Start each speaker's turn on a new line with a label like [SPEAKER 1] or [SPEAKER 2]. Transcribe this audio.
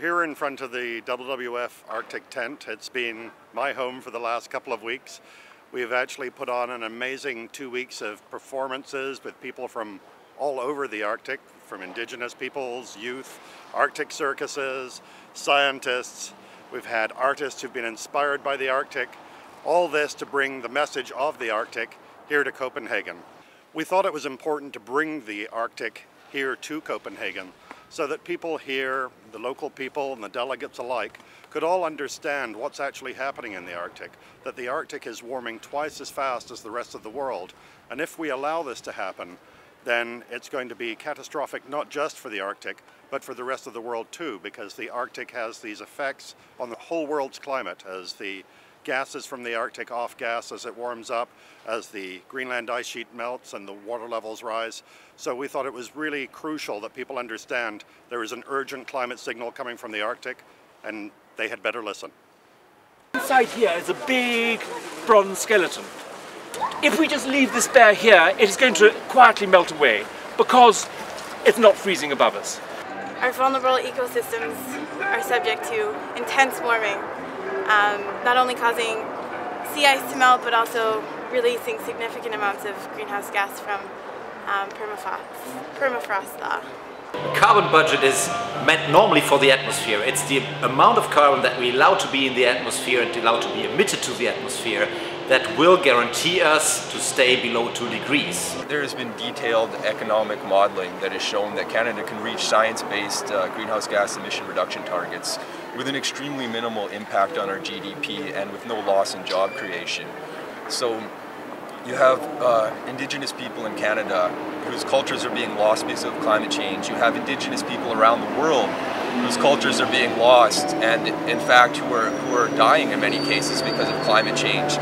[SPEAKER 1] here in front of the WWF Arctic tent. It's been my home for the last couple of weeks. We've actually put on an amazing 2 weeks of performances with people from all over the Arctic, from indigenous peoples, youth, Arctic circuses, scientists. We've had artists who've been inspired by the Arctic. All this to bring the message of the Arctic here to Copenhagen. We thought it was important to bring the Arctic here to Copenhagen so that people here, the local people and the delegates alike, could all understand what's actually happening in the Arctic, that the Arctic is warming twice as fast as the rest of the world. And if we allow this to happen, then it's going to be catastrophic not just for the Arctic, but for the rest of the world too, because the Arctic has these effects on the whole world's climate as the gases from the Arctic off-gas as it warms up, as the Greenland ice sheet melts and the water levels rise. So we thought it was really crucial that people understand there is an urgent climate signal coming from the Arctic, and they had better listen.
[SPEAKER 2] Inside here is a big bronze skeleton. If we just leave this bear here, it is going to quietly melt away because it's not freezing above us.
[SPEAKER 3] Our vulnerable ecosystems are subject to intense warming, not only causing sea ice to melt, but also releasing significant amounts of greenhouse gas from permafrost thaw.
[SPEAKER 4] The carbon budget is meant normally for the atmosphere. It's the amount of carbon that we allow to be in the atmosphere and allow to be emitted to the atmosphere that will guarantee us to stay below 2 degrees.
[SPEAKER 5] There has been detailed economic modeling that has shown that Canada can reach science-based greenhouse gas emission reduction targets with an extremely minimal impact on our GDP and with no loss in job creation. So you have Indigenous people in Canada whose cultures are being lost because of climate change. You have Indigenous people around the world whose cultures are being lost and in fact who are dying in many cases because of climate change.